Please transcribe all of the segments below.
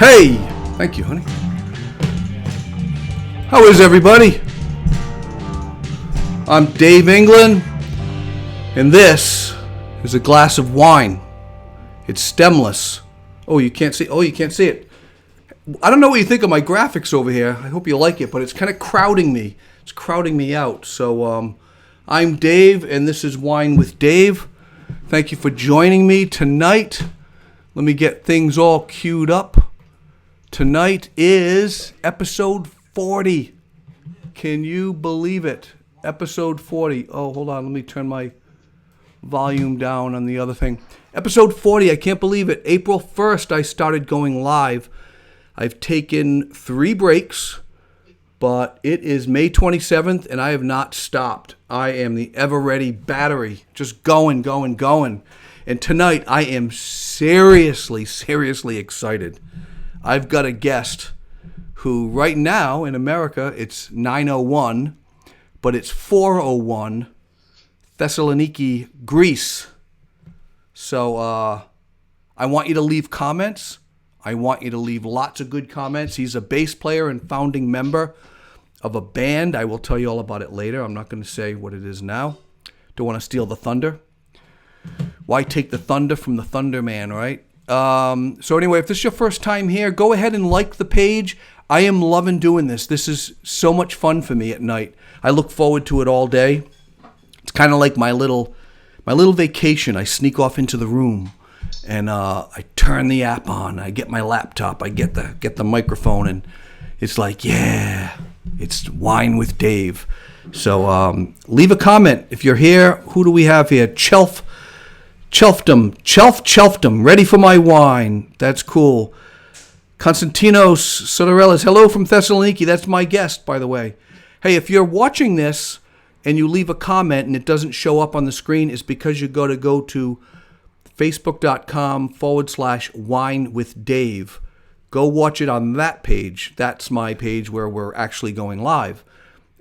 Hey! Thank you, honey. How is everybody? I'm Dave England, and this is a glass of wine. It's stemless. Oh, you can't see it. I don't know what you think of my graphics over here. I hope you like it, but it's kind of crowding me. It's crowding me out. So, I'm Dave, and this is Wine with Dave. Thank you for joining me tonight. Let me get things all queued up. Tonight is episode 40. Can you believe it? Episode 40. Oh, hold on. Let me turn my volume down on the other thing. Episode 40. I can't believe it. April 1st, I started going live. I've taken 3 breaks, but it is May 27th, and I have not stopped. I am the ever-ready battery, just going. And tonight, I am seriously excited. I've got a guest who right now in America, it's 9:01, but it's 4:01, Thessaloniki, Greece. So I want you to leave comments. I want you to leave lots of good comments. He's a bass player and founding member of a band. I will tell you all about it later. I'm not going to say what it is now. Don't want to steal the thunder. Why take the thunder from the Thunder Man, right? So anyway, if this is your first time here, go ahead and like the page. I am loving doing this. This is so much fun for me at night. I look forward to it all day. It's kind of like my little vacation. I sneak off into the room and I turn the app on. I get my laptop. I get the microphone, and it's like, yeah, it's Wine with Dave. So leave a comment if you're here. Who do we have here? Chelfdom, ready for my wine. That's cool. Konstantinos Sotorellis, hello from Thessaloniki. That's my guest, by the way. Hey, if you're watching this and you leave a comment and it doesn't show up on the screen, it's because you go to facebook.com/wine with Dave. Go watch it on that page. That's my page where we're actually going live.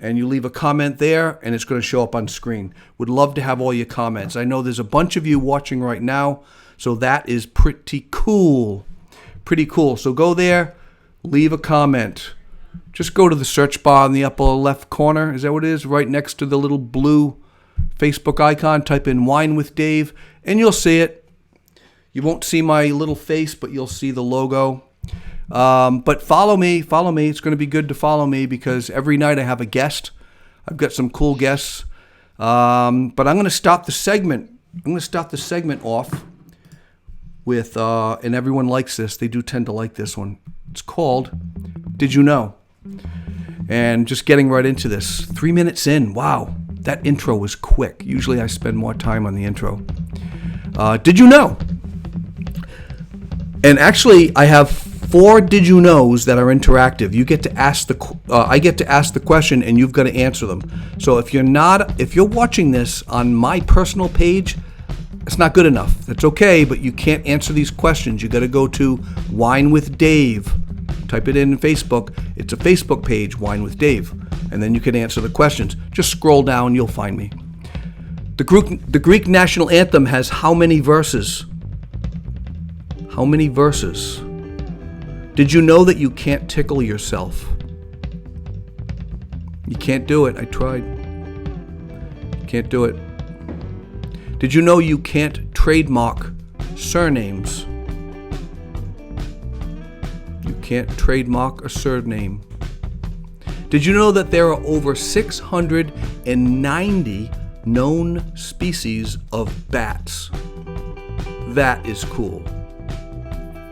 And you leave a comment there, and it's going to show up on screen. Would love to have all your comments. I know there's a bunch of you watching right now, so that is pretty cool. So go there, leave a comment. Just go to the search bar in the upper left corner. Is that what it is? Right next to the little blue Facebook icon. Type in Wine with Dave, and you'll see it. You won't see my little face, but you'll see the logo. But follow me. It's going to be good to follow me because every night I have a guest. I've got some cool guests. But I'm going to start the segment. Off with, and everyone likes this. They do tend to like this one. It's called Did You Know? And just getting right into this. 3 minutes in. Wow. That intro was quick. Usually I spend more time on the intro. Did you know? And actually, I have 4 Did You Knows that are interactive. You get to ask I get to ask the question, and you've got to answer them. So if you're watching this on my personal page, it's not good enough. That's okay, but you can't answer these questions. You got to go to Wine with Dave. Type it in Facebook. It's a Facebook page, Wine with Dave, and then you can answer the questions. Just scroll down, you'll find me. The Greek national anthem has how many verses? How many verses? Did you know that you can't tickle yourself? You can't do it. I tried. Can't do it. Did you know you can't trademark surnames? You can't trademark a surname. Did you know that there are over 690 known species of bats? That is cool.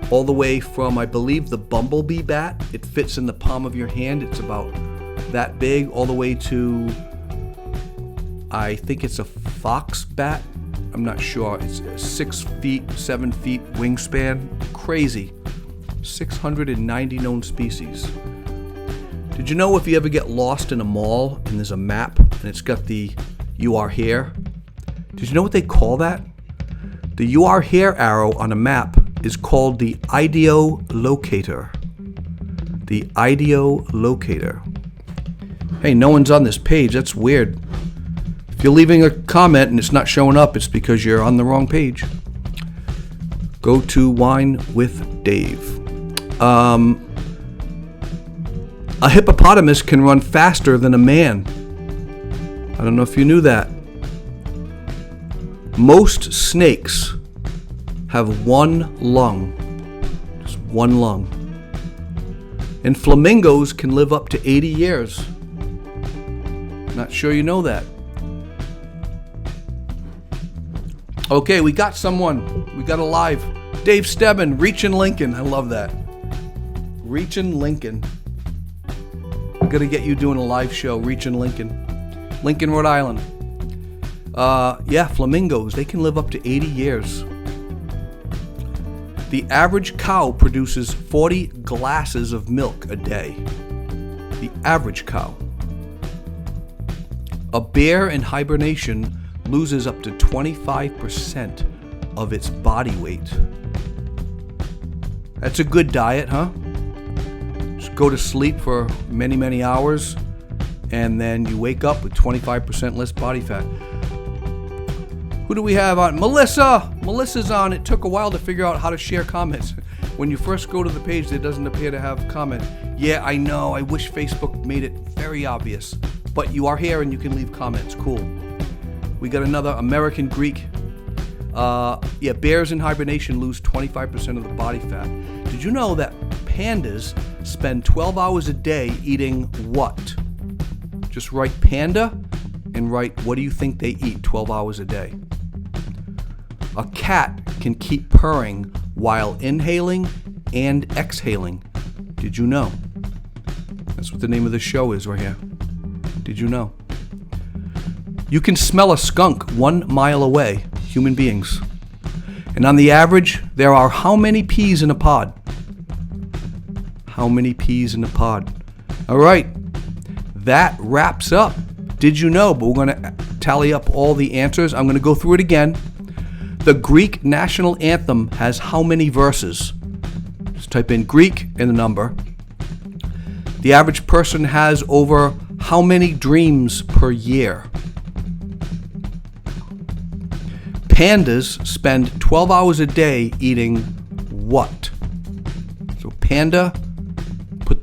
All the way from, I believe, the bumblebee bat. It fits in the palm of your hand. It's about that big. All the way to, I think it's a fox bat. I'm not sure. It's 6 feet, 7 feet wingspan. Crazy. 690 known species. Did you know if you ever get lost in a mall and there's a map and it's got the "You Are Here"? Did you know what they call that? The "You Are Here" arrow on a map is called the ideolocator. The ideolocator. Hey, no one's on this page. That's weird. If you're leaving a comment and it's not showing up, it's because you're on the wrong page. Go to Wine with Dave. A hippopotamus can run faster than a man. I don't know if you knew that. Most snakes have one lung. Just one lung. And flamingos can live up to 80 years. Not sure you know that. Okay, we got someone. We got a live. Dave Stebbin, Reachin' Lincoln. I love that. Reachin' Lincoln. We're going to get you doing a live show, Reachin' Lincoln. Lincoln, Rhode Island. Yeah, flamingos, they can live up to 80 years. The average cow produces 40 glasses of milk a day. The average cow. A bear in hibernation loses up to 25% of its body weight. That's a good diet, huh? Just go to sleep for many, many hours, and then you wake up with 25% less body fat. Who do we have on? Melissa! Melissa's on. It took a while to figure out how to share comments. When you first go to the page, there doesn't appear to have comment. Yeah, I know. I wish Facebook made it very obvious. But you are here and you can leave comments. Cool. We got another American Greek. Yeah, bears in hibernation lose 25% of the body fat. Did you know that pandas spend 12 hours a day eating what? Just write panda and write what do you think they eat 12 hours a day. A cat can keep purring while inhaling and exhaling. Did you know? That's what the name of the show is right here. Did you know? You can smell a skunk 1 mile away, human beings. And on the average, there are how many peas in a pod? How many peas in a pod? All right, that wraps up. Did you know? But we're going to tally up all the answers. I'm going to go through it again. The Greek national anthem has how many verses? Just type in Greek and the number. The average person has over how many dreams per year? Pandas spend 12 hours a day eating what? So panda, put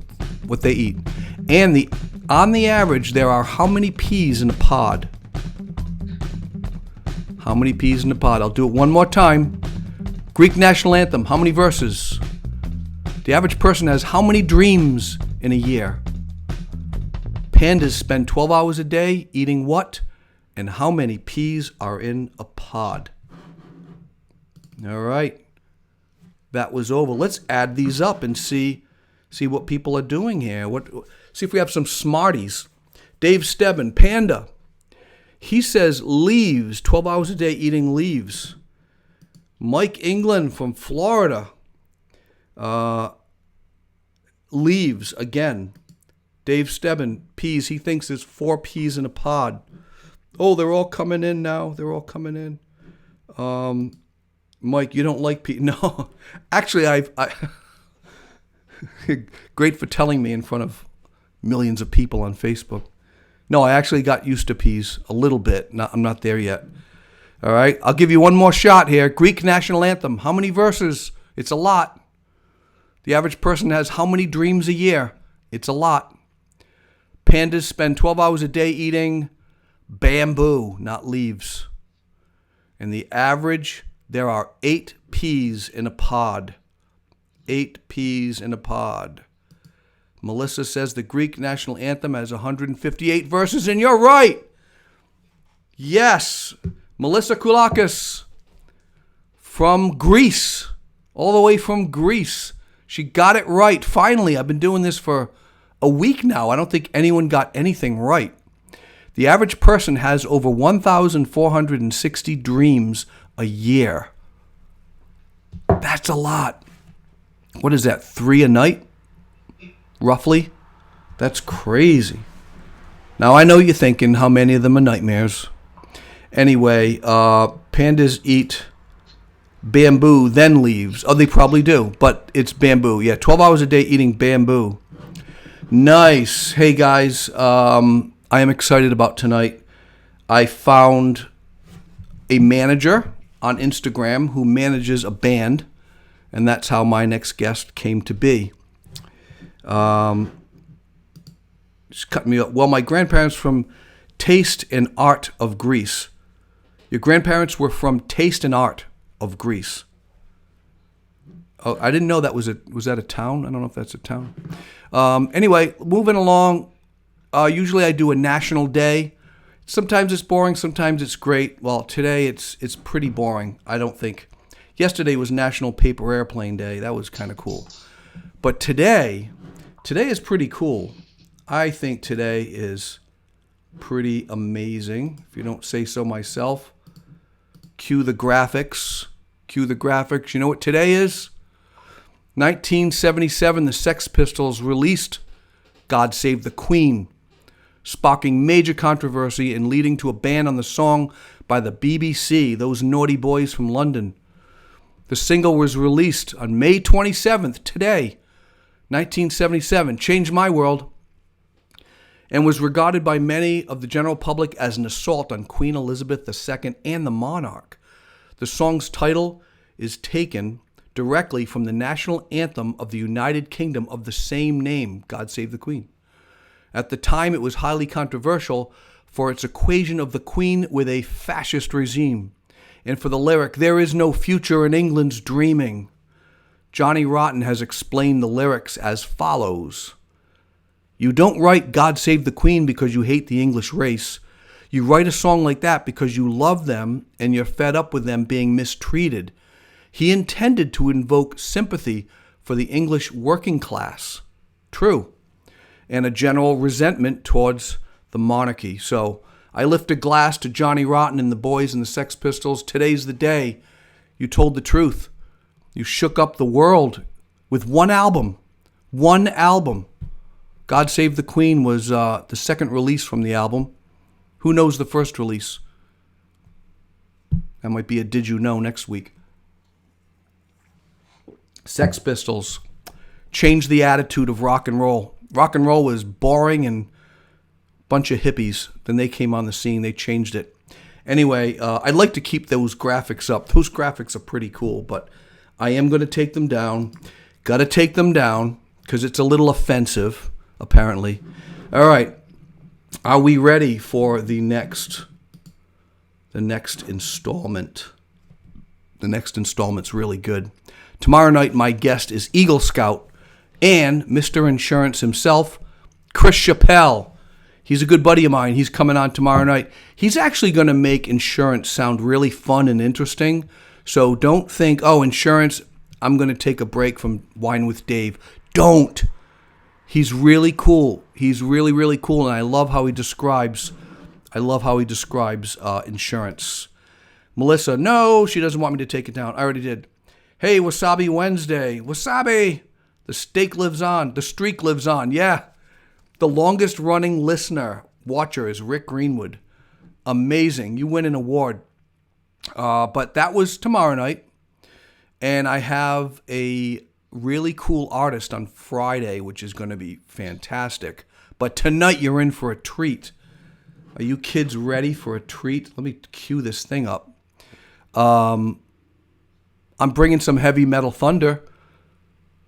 what they eat. And on the average, there are how many peas in a pod? How many peas in a pod? I'll do it one more time. Greek national anthem, how many verses? The average person has how many dreams in a year? Pandas spend 12 hours a day eating what? And how many peas are in a pod? All right. That was over. Let's add these up and see what people are doing here. See if we have some smarties. Dave Stebbin, panda. He says leaves, 12 hours a day eating leaves. Mike England from Florida. Leaves, again. Dave Stebbin, peas. He thinks there's 4 peas in a pod. Oh, they're all coming in now. They're all coming in. Mike, you don't like peas? No. Actually, I great for telling me in front of millions of people on Facebook. No, I actually got used to peas a little bit. I'm not there yet. All right, I'll give you one more shot here. Greek national anthem. How many verses? It's a lot. The average person has how many dreams a year? It's a lot. Pandas spend 12 hours a day eating bamboo, not leaves. And the average, there are 8 peas in a pod. 8 peas in a pod. Melissa says the Greek national anthem has 158 verses, and you're right. Yes, Melissa Koulakis from Greece, all the way from Greece. She got it right. Finally, I've been doing this for a week now. I don't think anyone got anything right. The average person has over 1,460 dreams a year. That's a lot. What is that, 3 a night? Roughly? That's crazy. Now, I know you're thinking how many of them are nightmares. Anyway, pandas eat bamboo, then leaves. Oh, they probably do, but it's bamboo. Yeah, 12 hours a day eating bamboo. Nice. Hey, guys, I am excited about tonight. I found a manager on Instagram who manages a band, And that's how my next guest came to be. Just cut me up. Well, my grandparents from Taste and Art of Greece. Your grandparents were from Taste and Art of Greece. Oh, I didn't know that was that a town? I don't know if that's a town. Anyway, moving along. Usually I do a national day. Sometimes it's boring, sometimes it's great. Well, today it's pretty boring, I don't think. Yesterday was National Paper Airplane Day. That was kind of cool. But today is pretty cool. I think today is pretty amazing, if you don't say so myself. Cue the graphics. Cue the graphics. You know what today is? 1977, the Sex Pistols released God Save the Queen, sparking major controversy and leading to a ban on the song by the BBC, those naughty boys from London. The single was released on May 27th, today, 1977, changed my world, and was regarded by many of the general public as an assault on Queen Elizabeth II and the monarch. The song's title is taken directly from the national anthem of the United Kingdom of the same name, God Save the Queen. At the time, it was highly controversial for its equation of the Queen with a fascist regime, and for the lyric, "There is no future in England's dreaming." Johnny Rotten has explained the lyrics as follows. You don't write God Save the Queen because you hate the English race. You write a song like that because you love them and you're fed up with them being mistreated. He intended to invoke sympathy for the English working class. True. And a general resentment towards the monarchy. So I lift a glass to Johnny Rotten and the boys and the Sex Pistols. Today's the day. You told the truth. You shook up the world with one album. One album. God Save the Queen was the second release from the album. Who knows the first release? That might be a Did You Know next week. Sex Pistols changed the attitude of rock and roll. Rock and roll was boring and a bunch of hippies. Then they came on the scene. They changed it. Anyway, I'd like to keep those graphics up. Those graphics are pretty cool, but I am going to take them down. Got to take them down because it's a little offensive, apparently. All right. Are we ready for the next installment? The next installment's really good. Tomorrow night, my guest is Eagle Scout and Mr. Insurance himself, Chris Chappelle. He's a good buddy of mine. He's coming on tomorrow night. He's actually going to make insurance sound really fun and interesting. So don't think, oh, insurance, I'm going to take a break from Wine with Dave. Don't. He's really cool. He's really, really cool, and I love how he describes insurance. Melissa, no, she doesn't want me to take it down. I already did. Hey, Wasabi Wednesday. Wasabi! The steak lives on. The streak lives on. Yeah. The longest running watcher is Rick Greenwood. Amazing. You win an award. But that was tomorrow night. And I have a really cool artist on Friday, which is going to be fantastic. But tonight you're in for a treat. Are you kids ready for a treat? Let me cue this thing up. I'm bringing some heavy metal thunder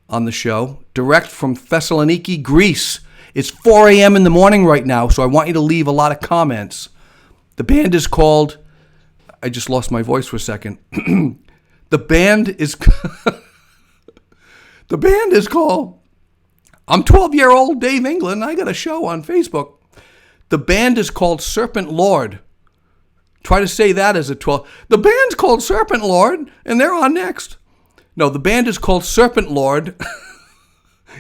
on the show, direct from Thessaloniki, Greece. It's 4 a.m. in the morning right now, so I want you to leave a lot of comments. The band is called... I just lost my voice for a second. The band is called... I'm 12-year-old Dave England. I got a show on Facebook. The band is called Serpent Lord. Try to say that as a 12. The band's called Serpent Lord, and they're on next. No, the band is called Serpent Lord.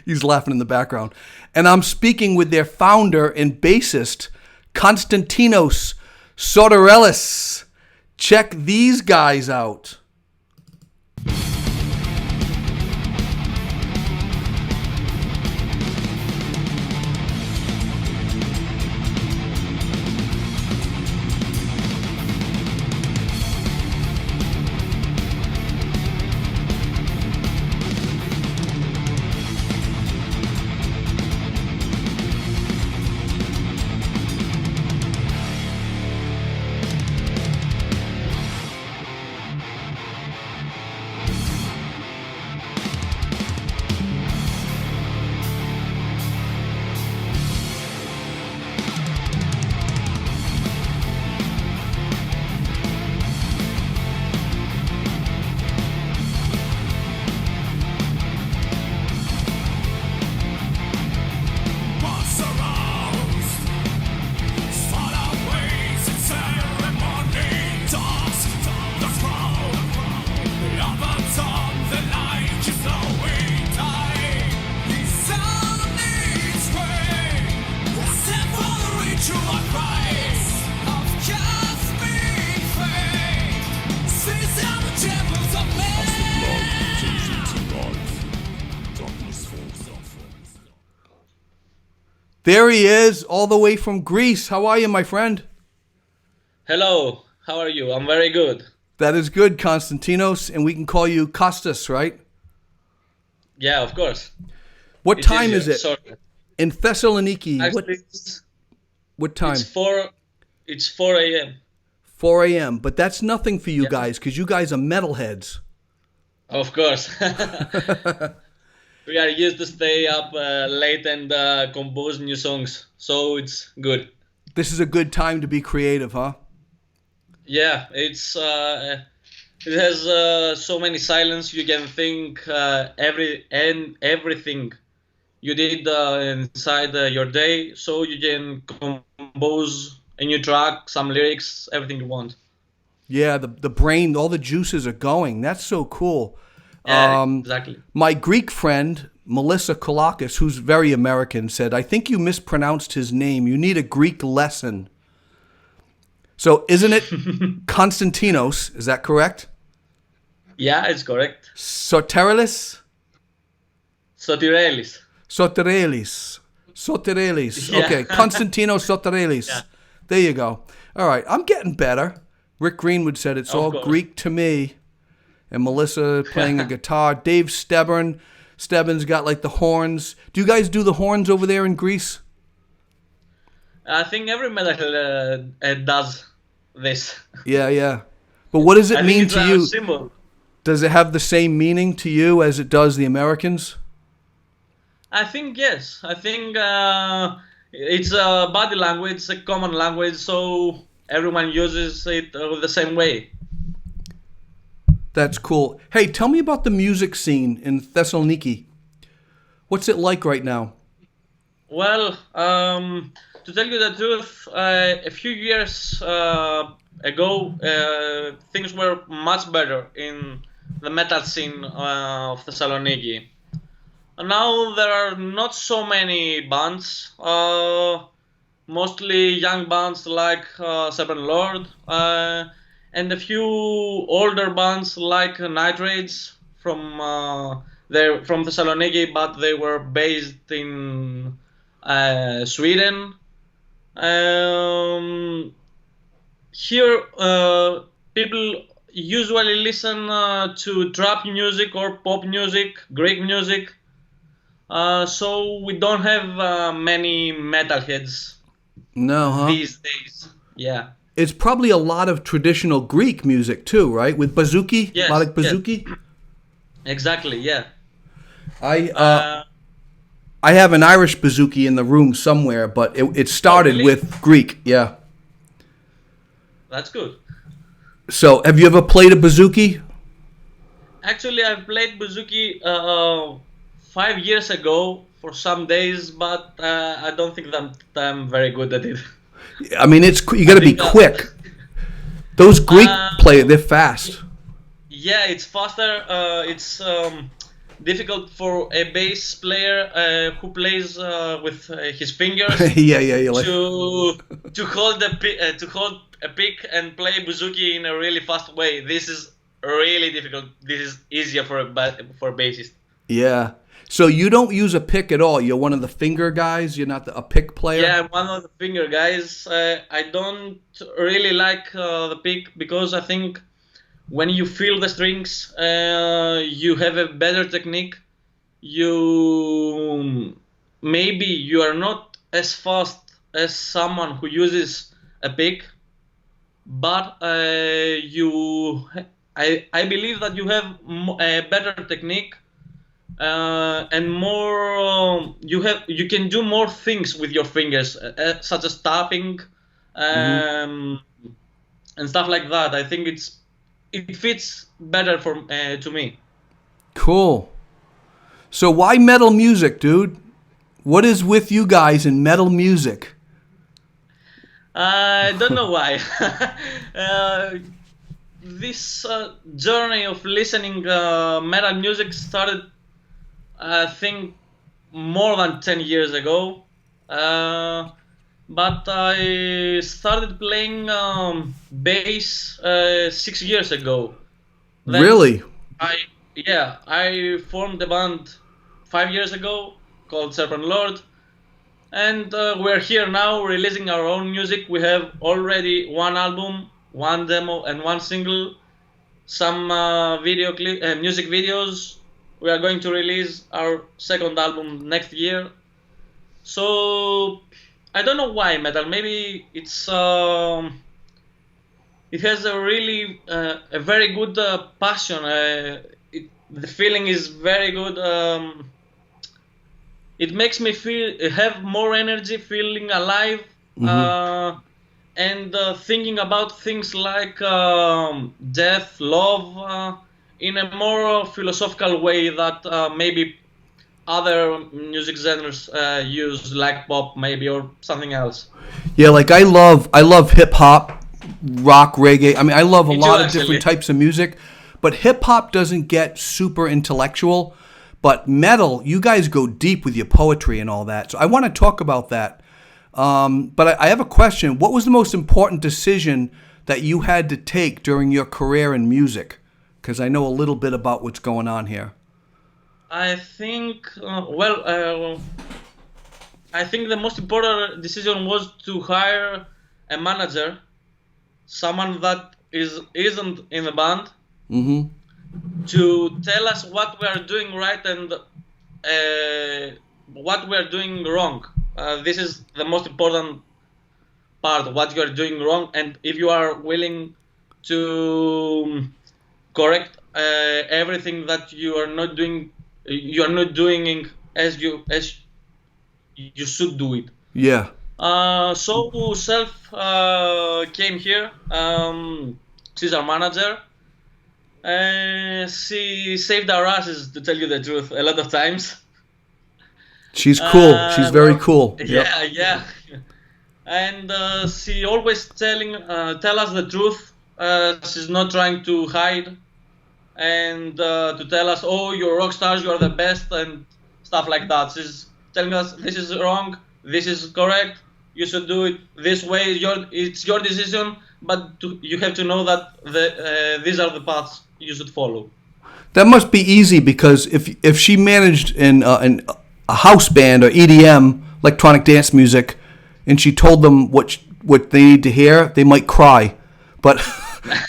He's laughing in the background. And I'm speaking with their founder and bassist, Konstantinos Soterelis. Check these guys out. There he is, all the way from Greece. How are you, my friend? Hello, how are you? I'm very good. That is good, Konstantinos, and we can call you Kostas, right? Yeah, of course. What It's time is easier. it Sorry. in Thessaloniki? What Actually, what it's time? 4 a.m. 4 a.m. But that's nothing for you Yeah, guys because you guys are metalheads. of course. We are used to stay up late and compose new songs, so it's good. This is a good time to be creative, huh? Yeah, it has so many silence. You can think everything you did inside your day, so you can compose a new track, some lyrics, everything you want. Yeah, the brain, all the juices are going. That's so cool. Yeah, Um, exactly. my Greek friend, Melissa Kolakis, who's very American, said, I think you mispronounced his name. You need a Greek lesson. So isn't it Konstantinos? Is that correct? Yeah, it's correct. Soterilis? Sotirelis. Soterelis. Soterelis. Yeah. Okay, Konstantinos Soterelis. Yeah, There you go. All right, I'm getting better. Rick Greenwood said it's of all course. Greek to me. And Melissa playing a guitar. Dave Stebbins got like the horns. Do you guys do the horns over there in Greece? I think every metal does this. Yeah, yeah. But what does it I think mean it's to a you? symbol. Does it have the same meaning to you as it does the Americans? I think yes. I think it's a body language, a common language, so everyone uses it the same way. That's cool. Hey, tell me about the music scene in Thessaloniki. What's it like right now? Well, to tell you the truth, a few years ago, things were much better in the metal scene of Thessaloniki. And now there are not so many bands, mostly young bands like Serpent Lord, and a few older bands like Nitrates they're from Thessaloniki, but they were based in Sweden. Um, Here, people usually listen to trap music or pop music, Greek music. So we don't have many metalheads No, huh? these days. Yeah. It's probably a lot of traditional Greek music too, right? With bouzouki, a lot Yes. of Yes. bouzouki. Exactly. Yeah. I Uh, I have an Irish bouzouki in the room somewhere, but it oh, started really? with Greek. Yeah. That's good. So, have you ever played a bouzouki? Actually, I've played bouzouki 5 years ago for some days, but I don't think that I'm very good at it. I mean, you I got to be think quick. Those Greek uh, they're fast. yeah, it's faster. It's difficult for a bass player who plays with his fingers Yeah, yeah, yeah. Like, to hold a pick and play bouzouki in a really fast way. This is really difficult. This is easier for a bassist. yeah. So you don't use a pick at all. You're one of the finger guys. You're not a pick player. Yeah, I'm one of the finger guys. I don't really like the pick because I think when you feel the strings, you have a better technique. You maybe you are not as fast as someone who uses a pick, but I believe that you have a better technique and more. You can do more things with your fingers, such as tapping, Hmm. um, and stuff like that. I think it fits better for to me. Cool. So why metal music, dude? What is with you guys in metal music? I don't know why. uh, this journey of listening metal music started, I think, more than 10 years ago. Uh, but I started playing bass 6 years ago. Then Really? I I formed a band 5 years ago called Serpent Lord. And we're here now releasing our own music. We have already one album, one demo, and one single. Some music videos. We are going to release our second album next year. So I don't know why metal. Maybe it has a really a very good passion. The feeling is very good. It makes me have more energy, feeling alive, and thinking about things like death, love, in a more philosophical way that maybe other music genres use, like pop maybe, or something else. Yeah, like I love hip hop, rock, reggae. I mean, I love a Me too, lot of actually. different types of music, but hip hop doesn't get super intellectual. But metal, you guys go deep with your poetry and all that. So I want to talk about that. But I have a question. What was the most important decision that you had to take during your career in music? Because I know a little bit about what's going on here. I think, I think the most important decision was to hire a manager, someone that isn't in the band, to tell us what we are doing right and what we are doing wrong. This is the most important part, what you are doing wrong, and if you are willing to correct everything that you are not doing as you should do it. Yeah. So Self came here. She's our manager. She saved our asses, to tell you the truth, a lot of times. She's cool. She's very cool. Yeah, yeah. And she always tell us the truth. She's not trying to hide and to tell us, oh, you're rock stars, you're the best, and stuff like that. She's telling us this is wrong, this is correct, you should do it this way. It's your decision, but you have to know that these are the paths you should follow. That must be easy, because if she managed in a house band or EDM, electronic dance music, and she told them what they need to hear, they might cry. But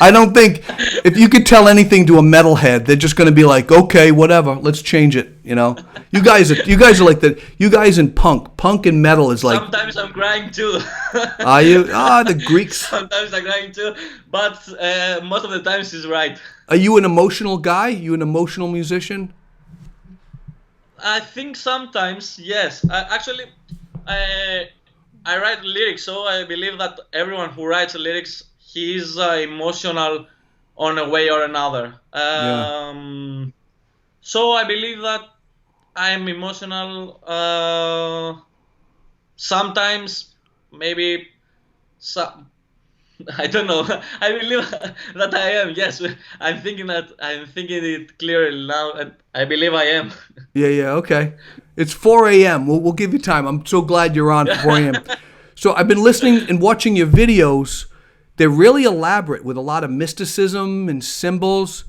I don't think if you could tell anything to a metalhead, they're just going to be like, okay, whatever, let's change it. You know, you guys are like that. You guys in punk and metal is like. Sometimes I'm crying too. Are you? The Greeks. Sometimes I'm crying too, but most of the time she's right. Are you an emotional guy? You an emotional musician? I think sometimes, yes. I write lyrics, so I believe that everyone who writes lyrics, he is emotional on a way or another. So I believe that I'm emotional. Sometimes, maybe, I don't know. I believe that I am. Yes, I'm thinking it clearly now, and I believe I am. Yeah, okay. It's 4 a.m. We'll give you time. I'm so glad you're on at 4 a.m. So I've been listening and watching your videos. They're really elaborate with a lot of mysticism and symbols.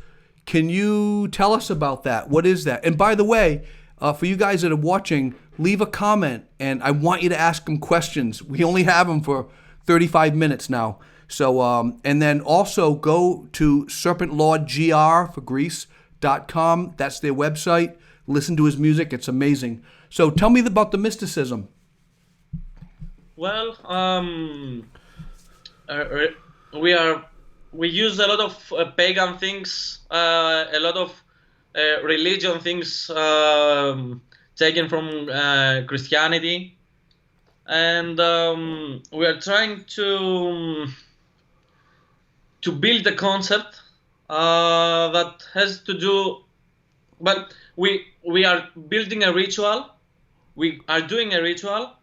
Can you tell us about that? What is that? And by the way, for you guys that are watching, leave a comment, and I want you to ask them questions. We only have them for 35 minutes now. So, and then also go to Serpent Lord GR for Greece.com. That's their website. Listen to his music. It's amazing. So tell me about the mysticism. Well, we use a lot of pagan things, a lot of religion things taken from Christianity, and we are trying to build a concept that has to do. But we are building a ritual. We are doing a ritual.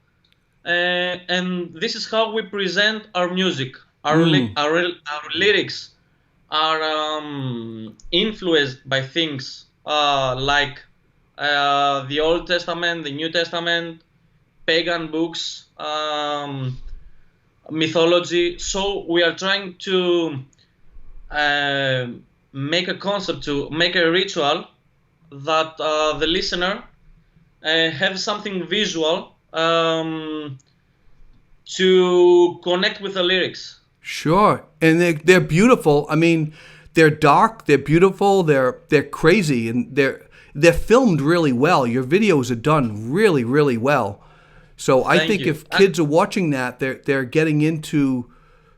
And this is how we present our music. Our lyrics are influenced by things like the Old Testament, the New Testament, pagan books, mythology. So we are trying to make a concept, to make a ritual that the listener have something visual to connect with the lyrics. Sure, and they're beautiful. I mean, they're dark, they're beautiful, they're crazy, and they're filmed really well. Your videos are done really, really well. So I Thank think you. if kids are watching that, they're getting into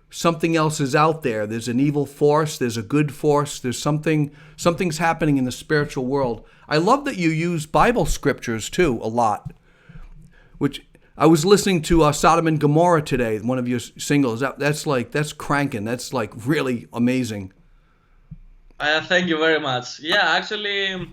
something else is out there. There's an evil force, there's a good force, there's something's happening in the spiritual world. I love that you use Bible scriptures too a lot. Which I was listening to Sodom and Gomorrah today, one of your singles. That's cranking. That's like really amazing. Thank you very much. Yeah, actually,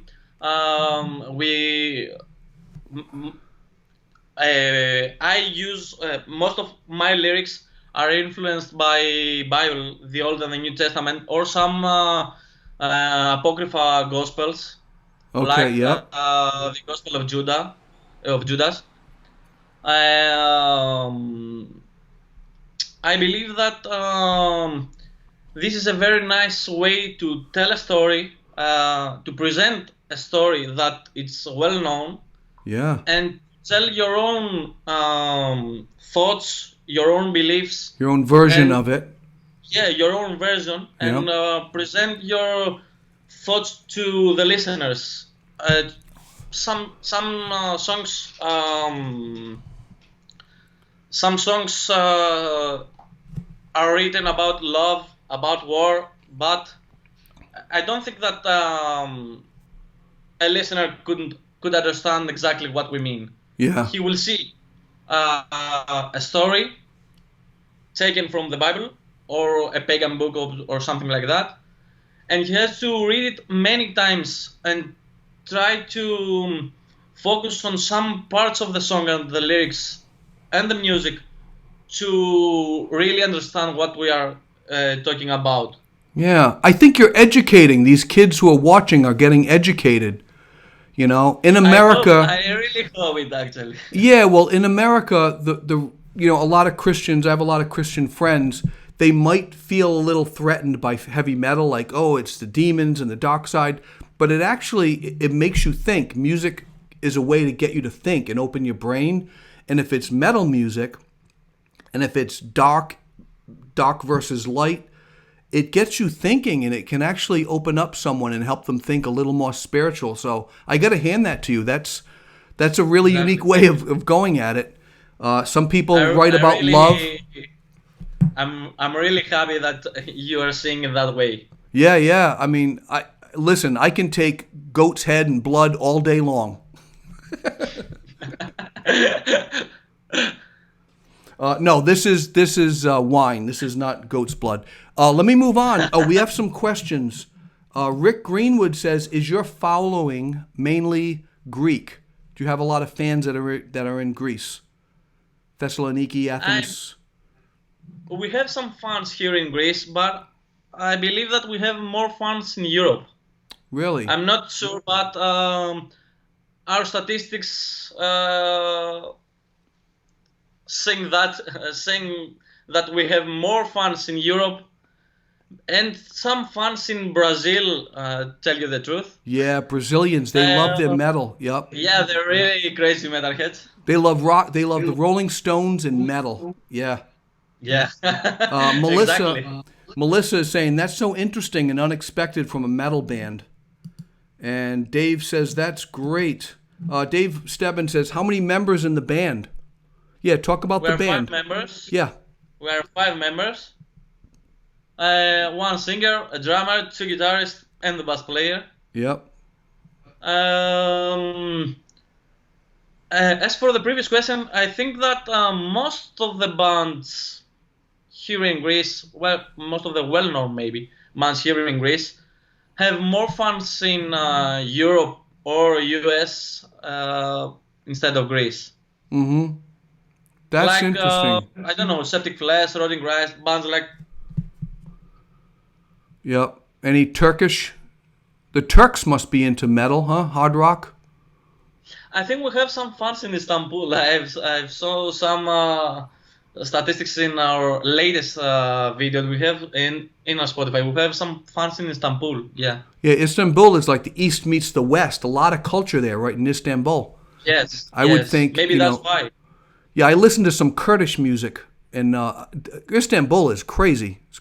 I use most of my lyrics are influenced by Bible, the Old and the New Testament, or some apocrypha gospels, Okay, like yep. The Gospel of Judas. Um, I believe that this is a very nice way to tell a story, to present a story that it's well known, Yeah. and tell your own thoughts, your own beliefs, Your own version and of it. yeah, your own version, and present your thoughts to the listeners. Some songs, are written about love, about war, but I don't think that a listener could understand exactly what we mean. Yeah. He will see a story taken from the Bible or a pagan book or something like that, and he has to read it many times and try to focus on some parts of the song and the lyrics and the music to really understand what we are talking about. Yeah. I think you're educating. These kids who are watching are getting educated. You know, in America. I really hope it actually. Yeah, well, in America, a lot of Christians, I have a lot of Christian friends, they might feel a little threatened by heavy metal, like, oh, it's the demons and the dark side. But it makes you think. Music is a way to get you to think and open your brain. And if it's metal music, and if it's dark versus light, it gets you thinking, and it can actually open up someone and help them think a little more spiritual. So I got to hand that to you. That's a really unique way of going at it. Some people write about love. I'm really happy that you are seeing it that way. Yeah. I mean, I can take goat's head and blood all day long. No, this is wine. This is not goat's blood. Let me move on. We have some questions. Rick Greenwood says, "Is your following mainly Greek? Do you have a lot of fans that are in Greece, Thessaloniki, Athens?" We have some fans here in Greece, but I believe that we have more fans in Europe. Really? I'm not sure, but our statistics saying that we have more fans in Europe and some fans in Brazil. Tell you the truth. Yeah, Brazilians, they love their metal. Yep. Yeah, they're really crazy metalheads. They love rock. They love the Rolling Stones and metal. Yeah. Yeah. Melissa. Exactly. Melissa is saying that's so interesting and unexpected from a metal band. And Dave says that's great. Dave Stebbins says, how many members in the band? Yeah, talk about the band. We are 5 members. Yeah. We are 5 members. 1 singer, a drummer, 2 guitarists, and the bass player. Yep. As for the previous question, I think that most of the bands here in Greece, well, most of the well-known maybe bands here in Greece, have more fans in Europe or US instead of Greece. Mm-hmm. That's interesting. I don't know, Septic Flesh, Rotting Christ, bands like. Yep. Any Turkish? The Turks must be into metal, huh? Hard rock? I think we have some fans in Istanbul. I've saw some statistics in our latest video we have in our Spotify. We have some fans in Istanbul. Yeah. Yeah, Istanbul is like the East meets the West. A lot of culture there, right in Istanbul. Yes. I would think maybe that's why. Yeah, I listen to some Kurdish music, and Istanbul is crazy. It's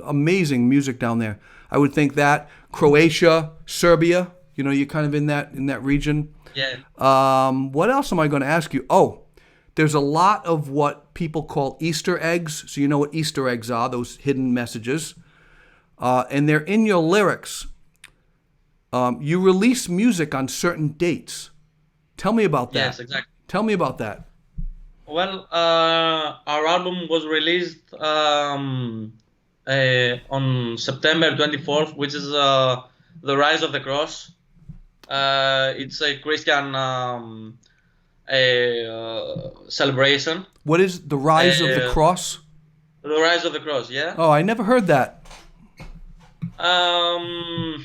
amazing music down there. I would think that Croatia, Serbia. You're kind of in that region. Yeah. What else am I going to ask you? Oh, there's a lot of what people call Easter eggs. So you know what Easter eggs are, those hidden messages. And they're in your lyrics. You release music on certain dates. Tell me about that. Yes, exactly. Tell me about that. Well, our album was released on September 24th, which is the Rise of the Cross. It's a Christian celebration. What is the Rise of the Cross? The Rise of the Cross, yeah. Oh, I never heard that. Well,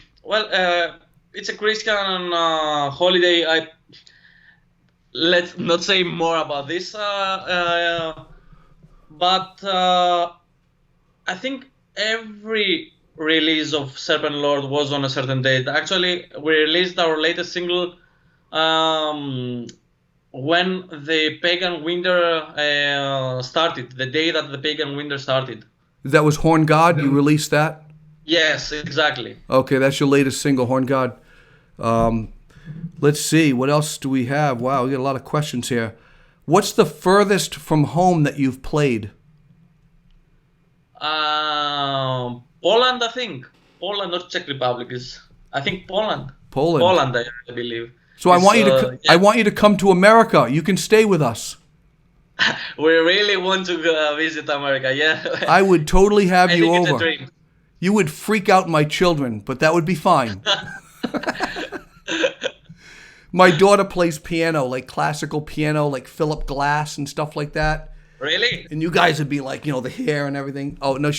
it's a Christian holiday. Let's not say more about this. But I think every release of Serpent Lord was on a certain date. Actually, we released our latest single when the pagan winter started, the day that the pagan winter started. That was Horn God? You released that? Yes, exactly. Okay, that's your latest single, Horn God. Let's see, what else do we have? Wow, we got a lot of questions here. What's the furthest from home that you've played? Poland, I think. Poland, not Czech Republic. I think Poland. Poland, I believe. So I want you to come to America. You can stay with us. We really want to visit America, yeah. I would totally have you think it's over. a dream. You would freak out my children, but that would be fine. My daughter plays piano, like classical piano, like Philip Glass and stuff like that. Really? And you guys would be like, the hair and everything. Oh no,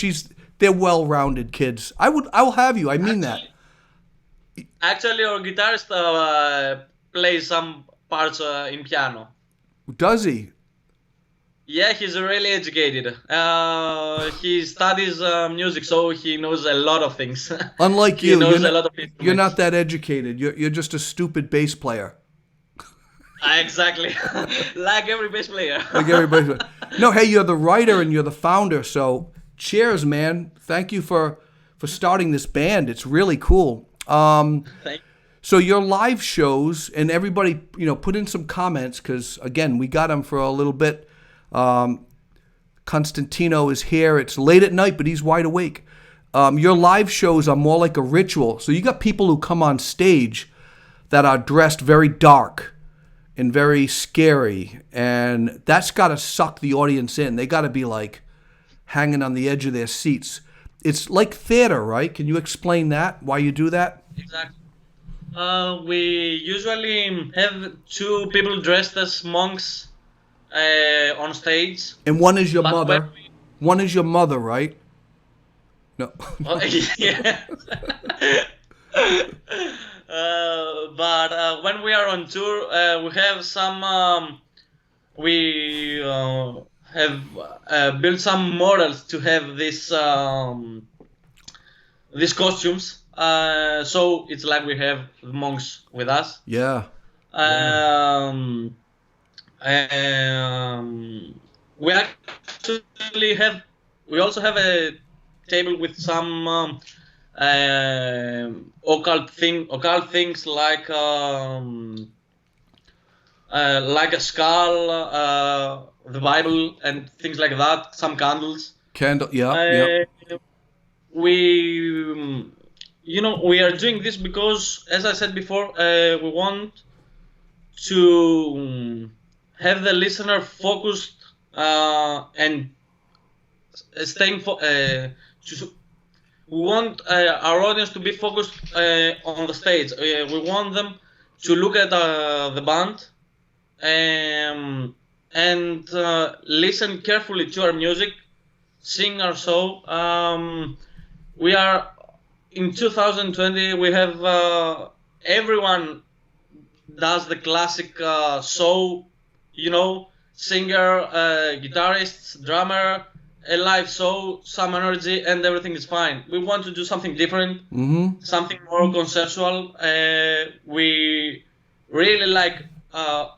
they're well-rounded kids. I will have you. I mean that. Actually, our guitarist plays some parts in piano. Does he? Yeah, he's really educated. He studies music, so he knows a lot of things. Unlike he you, knows a lot of instruments. You're not that educated. You're just a stupid bass player. Exactly, like every bass player. Like every bass player. No, hey, you're the writer and you're the founder. So, cheers, man. Thank you for starting this band. It's really cool. Thank you. So your live shows, and everybody, put in some comments because again, we got them for a little bit. Constantino is here. It's late at night, but he's wide awake. Your live shows are more like a ritual. So you got people who come on stage that are dressed very dark and very scary, and that's got to suck the audience in. They got to be like hanging on the edge of their seats. It's like theater, right? Can you explain that? Why you do that? Exactly. We usually have two people dressed as monks on stage. And one is your mother. One is your mother, right? No. Yeah. But when we are on tour, we have some. We have built some models to have these costumes. So it's like we have monks with us. Yeah. We actually have. We also have a table with some occult things like a skull, the Bible, and things like that. Some candles. Yeah. We, we are doing this because, as I said before, we want to have the listener focused and staying we want our audience to be focused on the stage. We want them to look at the band and listen carefully to our music, sing our show. We are in 2020. We have everyone does the classic show, singer, guitarist, drummer, a live show, some energy, and everything is fine. We want to do something different, something more conceptual. We really like to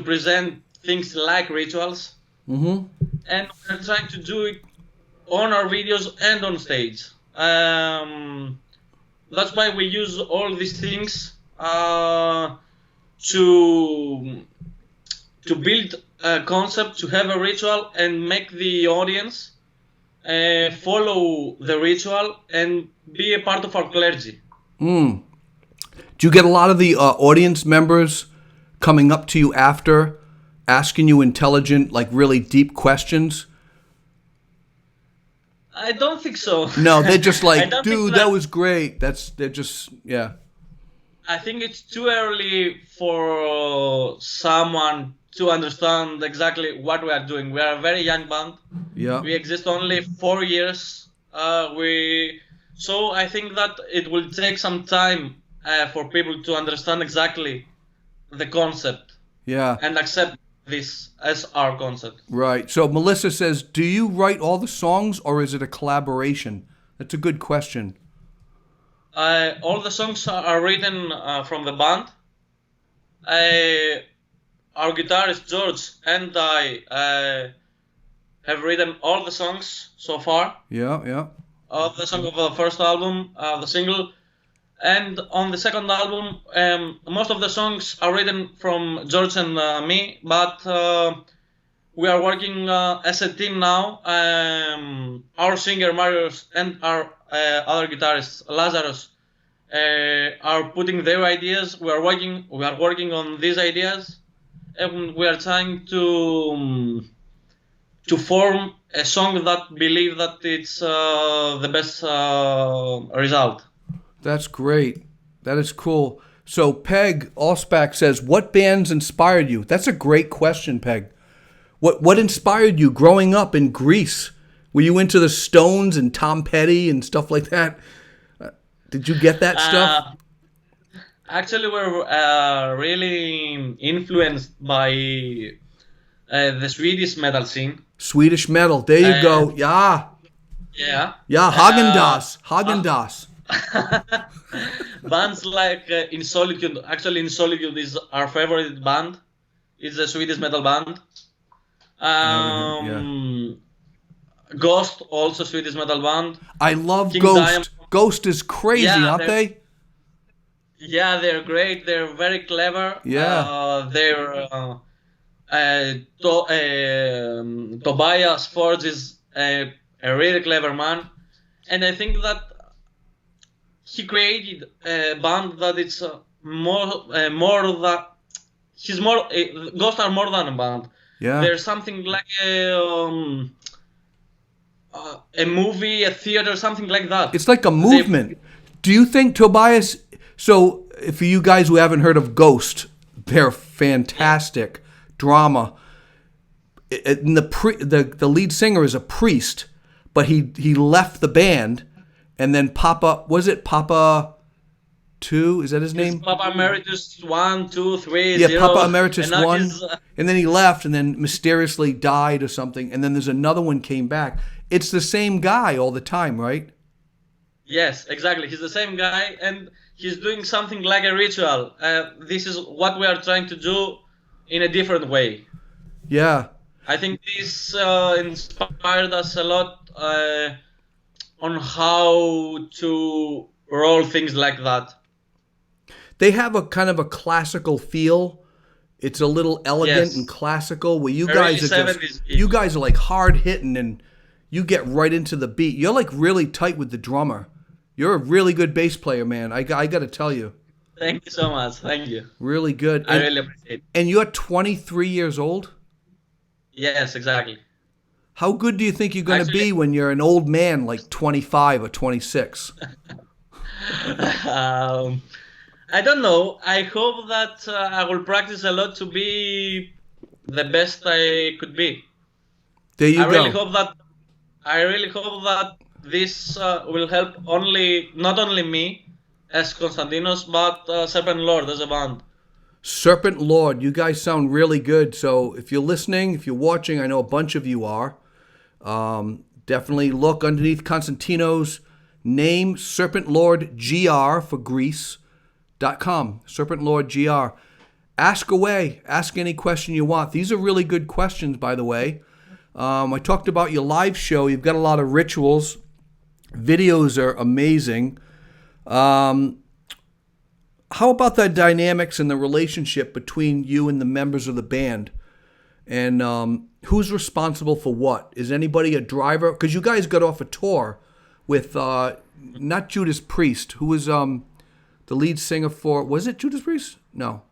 present things like rituals, and we're trying to do it on our videos and on stage. That's why we use all these things to build a concept, to have a ritual, and make the audience follow the ritual and be a part of our clergy. Do you get a lot of the audience members coming up to you after, asking you intelligent, like really deep questions? I don't think so. No, they're just I like, don't dude, think that was great. They're just, yeah. I think it's too early for someone to understand exactly what we are doing. We are a very young band. Yeah. We exist only 4 years. So I think that it will take some time for people to understand exactly the concept. Yeah. And accept this as our concept. Right. So Melissa says, do you write all the songs or is it a collaboration? That's a good question. All the songs are written from the band. Our guitarist George and I have written all the songs so far. Yeah. All the songs of the first album, the single. And on the second album, most of the songs are written from George and me, but we are working as a team now. Our singer Marius and our other guitarist Lazarus are putting their ideas. We are working on these ideas, and we are trying to form a song that believe that it's the best result. That's great. That is cool. So Peg Allspack says, what bands inspired you? That's a great question, Peg. What inspired you growing up in Greece? Were you into the Stones and Tom Petty and stuff like that? Did you get that stuff? Actually, we're really influenced by the Swedish metal scene. Swedish metal. There you go. Yeah. Yeah. Yeah, Häagen-Dazs. Bands like In Solitude. Actually, In Solitude is our favorite band. It's a Swedish metal band. Ghost, also Swedish metal band. I love King Ghost. Diamond. Ghost is crazy, aren't they? Yeah, they're great. They're very clever. Yeah. Tobias Forge is a really clever man, and I think that he created a band that it's Ghosts are more than a band. Yeah. There's something like a movie, a theater, something like that. It's like a movement. Do you think Tobias... So, for you guys who haven't heard of Ghost, they're fantastic drama. And the lead singer is a priest, but he left the band, and then Papa 2, is that his name? Papa Emeritus 1, 2, 3, yeah, 0. Papa Emeritus and 1, and then he left, and then mysteriously died or something, and then there's another one came back. It's the same guy all the time, right? Yes, exactly. He's the same guy, and he's doing something like a ritual. This is what we are trying to do in a different way. Yeah. I think this inspired us a lot on how to roll things like that. They have a kind of a classical feel. It's a little elegant and classical. Where you guys are like hard hitting and you get right into the beat. You're like really tight with the drummer. You're a really good bass player, man. I got to tell you. Thank you so much. Thank you. Really good. I really appreciate it. And you're 23 years old? Yes, exactly. How good do you think you're going to be when you're an old man, like 25 or 26? I don't know. I hope that I will practice a lot to be the best I could be. There you go. I really hope that this will help not only me as Konstantinos, but Serpent Lord as a band. Serpent Lord, you guys sound really good. So if you're listening, if you're watching, I know a bunch of you are. Definitely look underneath Konstantinos' name, Serpent Lord GR for Greece.com. Serpent Lord GR. Ask away. Ask any question you want. These are really good questions, by the way. I talked about your live show. You've got a lot of rituals. Videos are amazing. How about the dynamics and the relationship between you and the members of the band? And who's responsible for what? Is anybody a driver? Because you guys got off a tour with not Judas Priest, who was the lead singer for. Was it Judas Priest? No.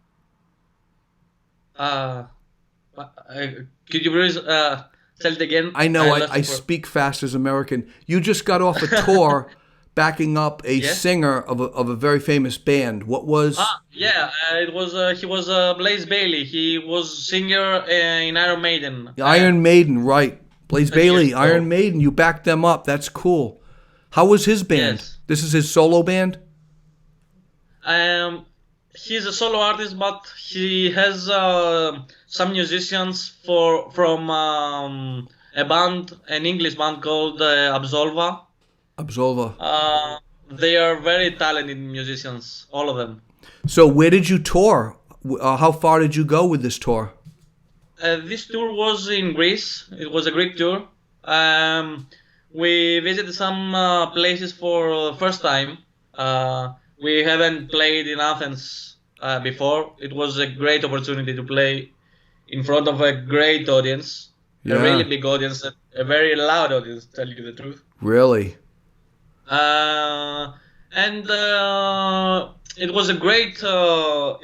Could you please tell it again? I know. I speak fast as American. You just got off a tour. Backing up a singer of a very famous band. What was? It was he was Blaze Bailey. He was singer in Iron Maiden. Iron Maiden, right? Blaze Bailey, Iron Maiden. You backed them up. That's cool. How was his band? Yes. This is his solo band. He's a solo artist, but he has some musicians from a band, an English band called Absolva. They are very talented musicians, all of them. So where did you tour? How far did you go with this tour? This tour was in Greece. It was a Greek tour. We visited some places for the first time. We haven't played in Athens before. It was a great opportunity to play in front of a great audience, a really big audience, a very loud audience, to tell you the truth. Really? And it was a great. I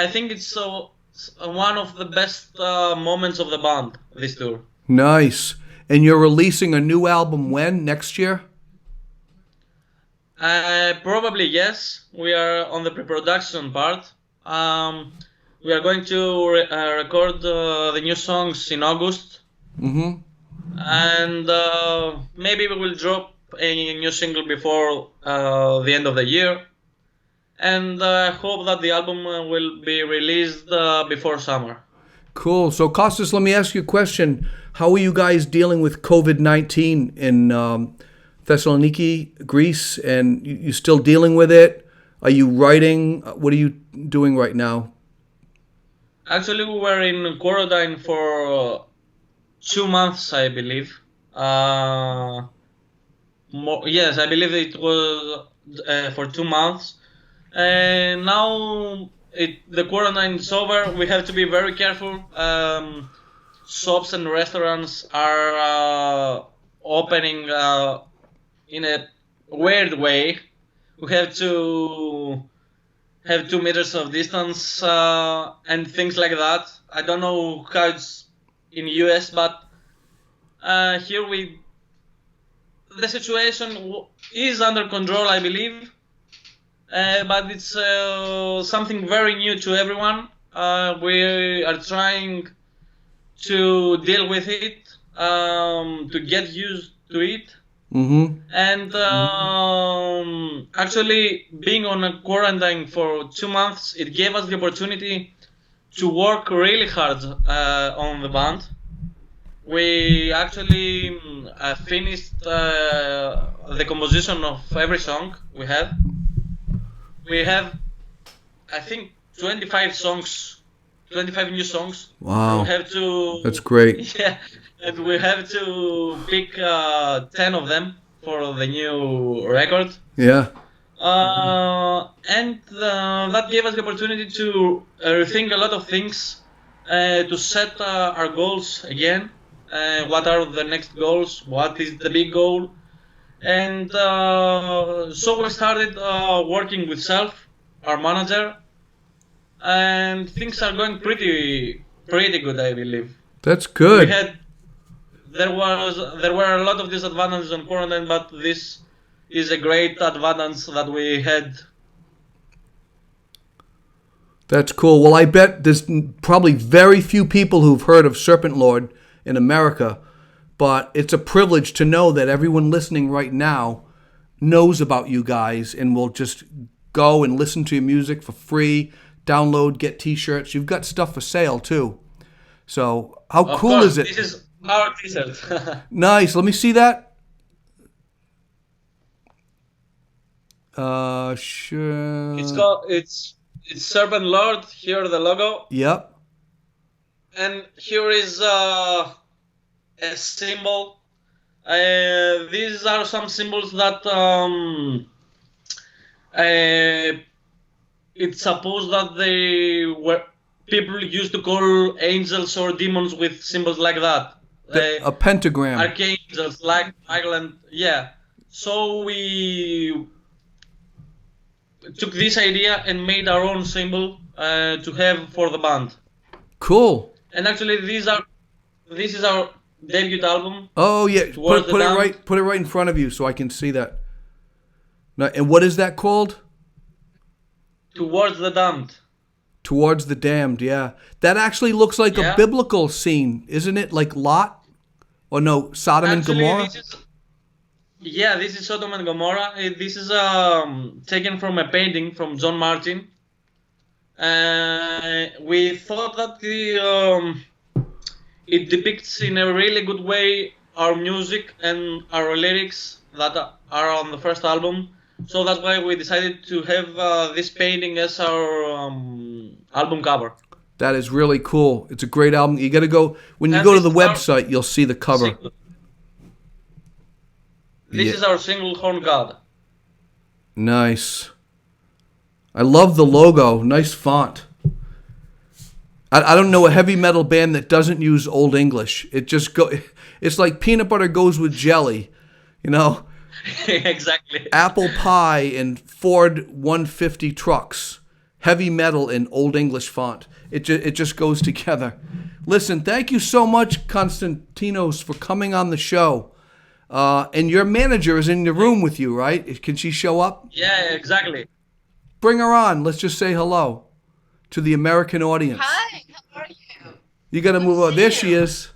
think it's one of the best moments of the band. This tour. Nice. And you're releasing a new album when? Next year? Probably yes. We are on the pre-production part. We are going to record the new songs in August. Mm-hmm. And maybe we will drop a new single before the end of the year. And I hope that the album will be released before summer. Cool. So, Kostas, let me ask you a question. How are you guys dealing with COVID-19 in Thessaloniki, Greece? And you still dealing with it? Are you writing? What are you doing right now? Actually, we were in quarantine for 2 months, I believe. Yes, I believe it was for 2 months. And now the quarantine is over. We have to be very careful. Shops and restaurants are opening in a weird way. We have to have 2 meters of distance and things like that. I don't know how it's in US, but here the situation is under control, I believe. But it's something very new to everyone. We are trying to deal with it, to get used to it. Mm-hmm. And actually, being on a quarantine for 2 months, it gave us the opportunity to work really hard on the band. We actually finished the composition of every song we have. We have, I think, 25 songs, 25 new songs. Wow. We have to. That's great. Yeah, and we have to pick 10 of them for the new record. Yeah. And that gave us the opportunity to rethink a lot of things, to set our goals again. What are the next goals? What is the big goal? And so we started working with Self, our manager, and things are going pretty good, I believe. That's good. There were a lot of disadvantages on quarantine, but this is a great advantage that we had. That's cool. Well, I bet there's probably very few people who've heard of Serpent Lord in America, but it's a privilege to know that everyone listening right now knows about you guys and will just go and listen to your music for free, download, get t-shirts. You've got stuff for sale too. So how Of cool course, is it? This is our t-shirt. Nice. Let me see that. Sure. it's Serpent Lord. Here the logo, Yep. and here is a symbol. These are some symbols that it's supposed that they were people used to call angels or demons with symbols like that. A pentagram. Archangels like Michael and yeah. So we took this idea and made our own symbol to have for the band. Cool. And actually, this is our debut album. Oh yeah, put it right in front of you so I can see that. Now, and what is that called? Towards the Damned. Towards the Damned, yeah. That actually looks like a biblical scene, isn't it? Like Lot? Or no, Sodom and Gomorrah? This is Sodom and Gomorrah. This is taken from a painting from John Martin. We thought that it depicts in a really good way our music and our lyrics that are on the first album. So that's why we decided to have this painting as our album cover. That is really cool. It's a great album. You got to go when you go to the website. You'll see the cover. This is our single, Horn God. Nice. I love the logo. Nice font. I don't know a heavy metal band that doesn't use Old English. It's like peanut butter goes with jelly, you know. Exactly. Apple pie and Ford 150 trucks. Heavy metal in Old English font. It just goes together. Listen, thank you so much, Konstantinos, for coming on the show. And your manager is in the room with you, right? Can she show up? Yeah, exactly. Bring her on. Let's just say hello to the American audience. Hi, how are you? You got to move on. There she is.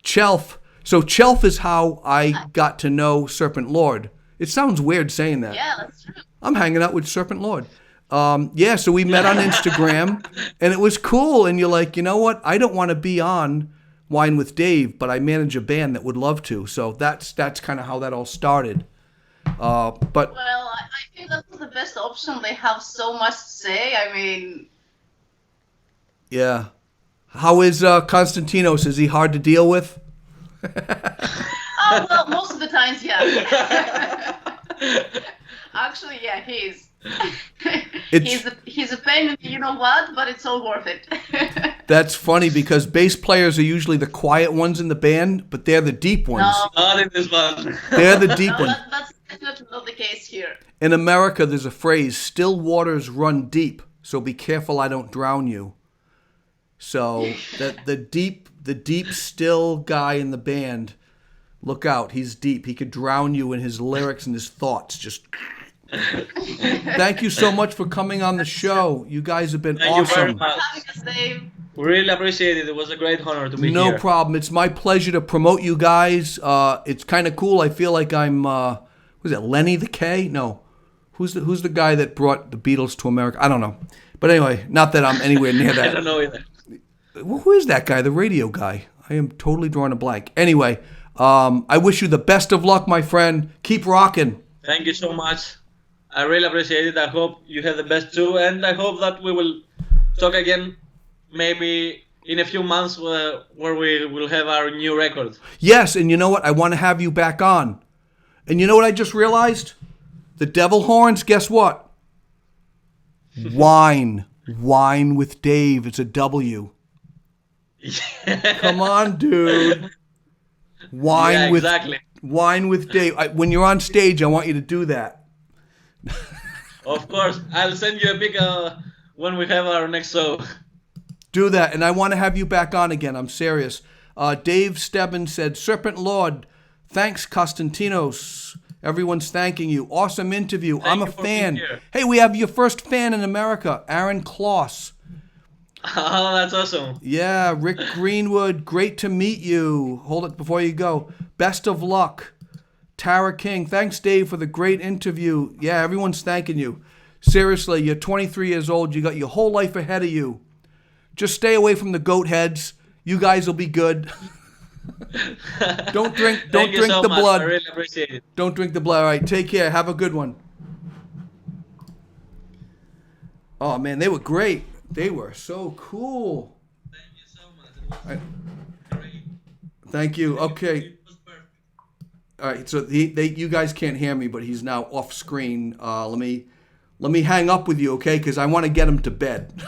Chelf. So Chelf is how I got to know Serpent Lord. It sounds weird saying that. Yeah, that's true. I'm hanging out with Serpent Lord. So we met on Instagram, and it was cool. And you're like, you know what? I don't want to be on Wine with Dave, but I manage a band that would love to. So that's kind of how that all started. Well, I think that's the best option. They have so much to say. I mean, yeah. How is Konstantinos? Is he hard to deal with? oh well, most of the times, yeah. Actually, yeah, he's a pain in the you know what, but it's all worth it. That's funny because bass players are usually the quiet ones in the band, but they're the deep ones. No, Not in this one. They're the deep ones. That's definitely not the case here. In America, there's a phrase, still waters run deep, so be careful I don't drown you. So the deep, still guy in the band, look out, he's deep. He could drown you in his lyrics and his thoughts. Just thank you so much for coming on the show. You guys have been Thank awesome. you very much. Having us, Dave. Really appreciate it. It was a great honor to be here. No problem. It's my pleasure to promote you guys. It's kind of cool. I feel like I'm, was it Lenny the K? No. Who's the guy that brought the Beatles to America? I don't know. But anyway, not that I'm anywhere near that. I don't know either. Who is that guy? The radio guy. I am totally drawing a blank. Anyway, I wish you the best of luck, my friend. Keep rocking. Thank you so much. I really appreciate it. I hope you have the best too, and I hope that we will talk again, maybe in a few months, where we will have our new record. Yes, and you know what? I want to have you back on. And you know what I just realized? The devil horns. Guess what? Wine with Dave. It's a W. Come on, dude. Wine with Dave. When you're on stage, I want you to do that. Of course, I'll send you a pic when we have our next show. Do that, and I want to have you back on again. I'm serious. Dave Stebbins said, Serpent Lord, thanks, Konstantinos. Everyone's thanking you. Awesome interview. I'm a fan. Hey, we have your first fan in America, Aaron Kloss. Oh, that's awesome. Yeah, Rick Greenwood, great to meet you. Hold it before you go. Best of luck. Tara King, thanks, Dave, for the great interview. Yeah, everyone's thanking you. Seriously, you're 23 years old. You got your whole life ahead of you. Just stay away from the goat heads. You guys will be good. Don't drink the blood. I really appreciate it. Don't drink the blood. All right, take care. Have a good one. Oh man, they were great. They were so cool. Thank you so much. It was great. Thank you. Okay. It was perfect. All right. So you guys can't hear me, but he's now off screen. Let me hang up with you, okay? Because I want to get him to bed.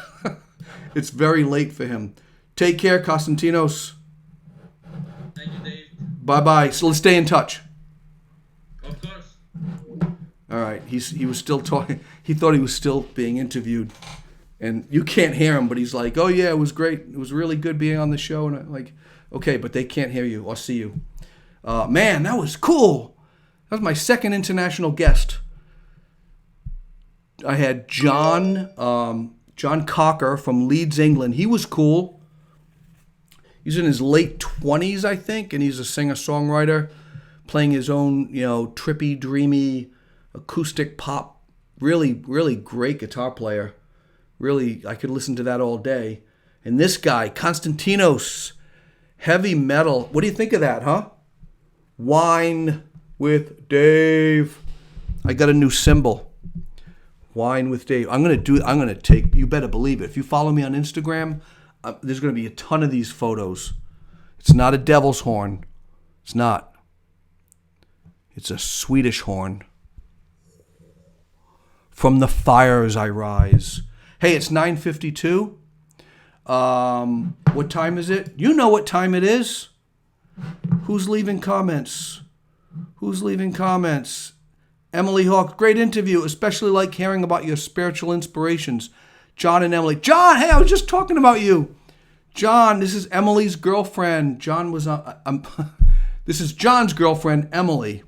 It's very late for him. Take care, Konstantinos. Thank you, Dave. Bye bye. So let's stay in touch. Of course. All right. He was still talking. He thought he was still being interviewed, and you can't hear him, but he's like, "Oh yeah, it was great. It was really good being on the show." And I'm like, "Okay, but they can't hear you or see you." Man, that was cool. That was my second international guest. I had John Cocker from Leeds, England. He was cool. He's in his late 20s, I think, and he's a singer-songwriter, playing his own, trippy, dreamy, acoustic pop. Really, really great guitar player. Really, I could listen to that all day. And this guy, Konstantinos, heavy metal. What do you think of that, huh? Wine with Dave. I got a new symbol. Wine with Dave. I'm gonna take. You better believe it. If you follow me on Instagram, there's gonna be a ton of these photos. It's not a devil's horn. It's not. It's a Swedish horn. From the fires I rise. Hey, it's 9:52. What time is it? You know what time it is. Who's leaving comments? Emily Hawk, great interview, especially like hearing about your spiritual inspirations. John and Emily. John, hey, I was just talking about you. John, this is Emily's girlfriend. John was on. This is John's girlfriend, Emily.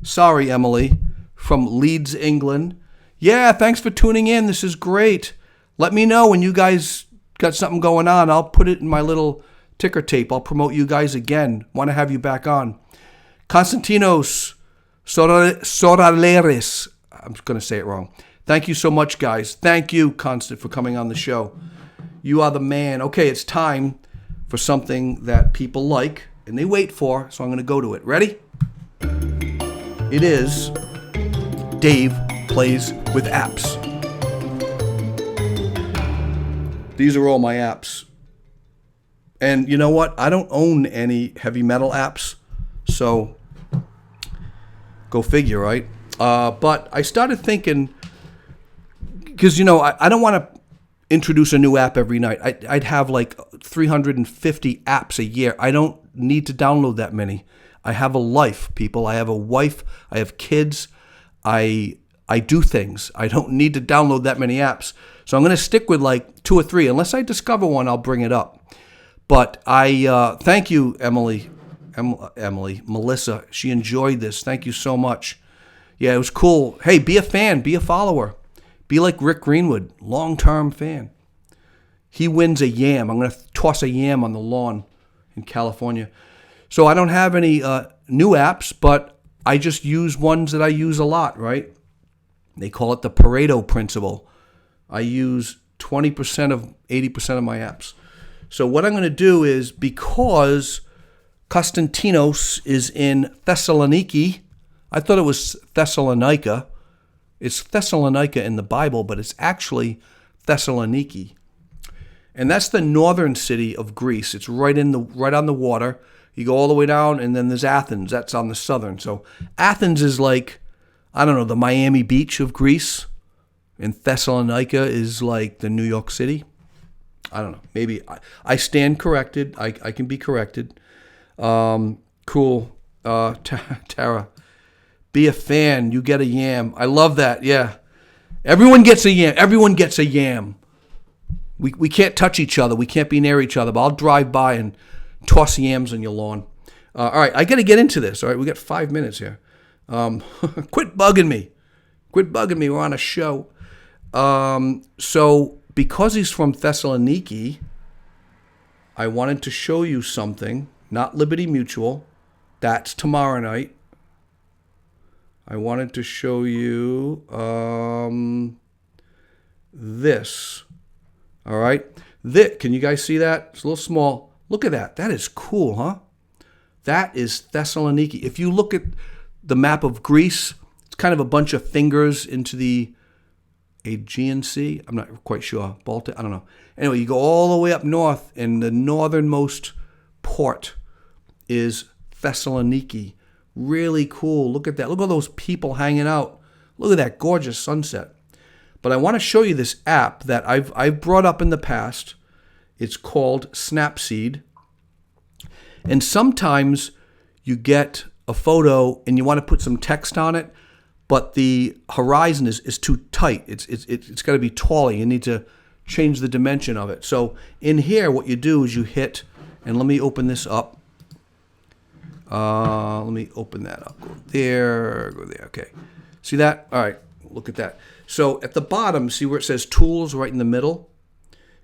Sorry, Emily, from Leeds, England. Yeah, thanks for tuning in. This is great. Let me know when you guys got something going on. I'll put it in my little ticker tape. I'll promote you guys again. Want to have you back on. Konstantinos Soraleris. I'm going to say it wrong. Thank you so much, guys. Thank you, Constant, for coming on the show. You are the man. Okay, it's time for something that people like and they wait for, so I'm going to go to it. Ready? It is Dave Plays with Apps. These are all my apps. And you know what? I don't own any heavy metal apps, so go figure, right? But I started thinking, because, I don't want to introduce a new app every night. I'd have like 350 apps a year. I don't need to download that many. I have a life, people. I have a wife. I have kids. I do things. I don't need to download that many apps. So I'm going to stick with like 2 or 3. Unless I discover one, I'll bring it up. But I thank you, Emily, Melissa. She enjoyed this. Thank you so much. Yeah, it was cool. Hey, be a fan. Be a follower. Be like Rick Greenwood, long-term fan. He wins a yam. I'm going to toss a yam on the lawn in California. So I don't have any new apps, but I just use ones that I use a lot, right? They call it the Pareto principle. I use 20% of 80% of my apps. So what I'm going to do is, because Konstantinos is in Thessaloniki, I thought it was Thessalonica. It's Thessalonica in the Bible, but it's actually Thessaloniki. And that's the northern city of Greece. It's right on the water. You go all the way down, and then there's Athens. That's on the southern. So Athens is like, I don't know, the Miami Beach of Greece. And Thessalonica is like the New York City. I don't know. Maybe I stand corrected. I can be corrected. Cool. Tara, be a fan. You get a yam. I love that. Yeah. Everyone gets a yam. Everyone gets a yam. We can't touch each other. We can't be near each other. But I'll drive by and toss yams on your lawn. All right. I got to get into this. All right. We got 5 minutes here. Quit bugging me. We're on a show. So because he's from Thessaloniki, I wanted to show you something. Not Liberty Mutual. That's tomorrow night. I wanted to show you this. All right. Can you guys see that? It's a little small. Look at that. That is cool, huh? That is Thessaloniki. If you look at the map of Greece, it's kind of a bunch of fingers into the Aegean Sea. I'm not quite sure. Baltic, I don't know. Anyway, you go all the way up north, and the northernmost port is Thessaloniki. Really cool. Look at that. Look at all those people hanging out. Look at that gorgeous sunset. But I want to show you this app that I've brought up in the past. It's called Snapseed. And sometimes you get a photo and you want to put some text on it, but the horizon is too tight. It's got to be taller. You need to change the dimension of it. So in here, what you do is you hit, and let me open this up. Let me open that up. Go there. Okay. See that? All right. Look at that. So at the bottom, see where it says Tools right in the middle?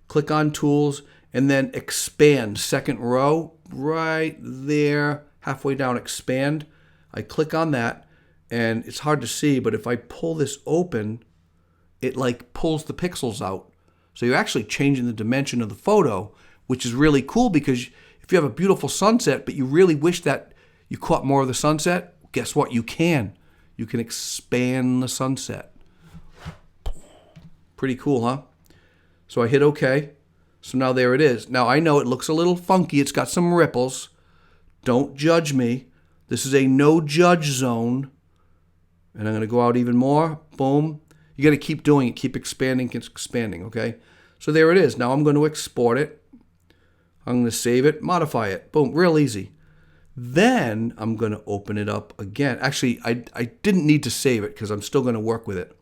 Click on Tools and then Expand. Second row, right there, halfway down, Expand. I click on that, and it's hard to see, but if I pull this open, it like pulls the pixels out. So you're actually changing the dimension of the photo, which is really cool because if you have a beautiful sunset, but you really wish that you caught more of the sunset, guess what? You can. You can expand the sunset. Pretty cool, huh? So I hit OK. So now there it is. Now I know it looks a little funky. It's got some ripples. Don't judge me. This is a no judge zone. And I'm going to go out even more. Boom. You got to keep doing it. Keep expanding, okay? So there it is. Now I'm going to export it. I'm going to save it, modify it. Boom. Real easy. Then I'm going to open it up again. Actually, I didn't need to save it because I'm still going to work with it.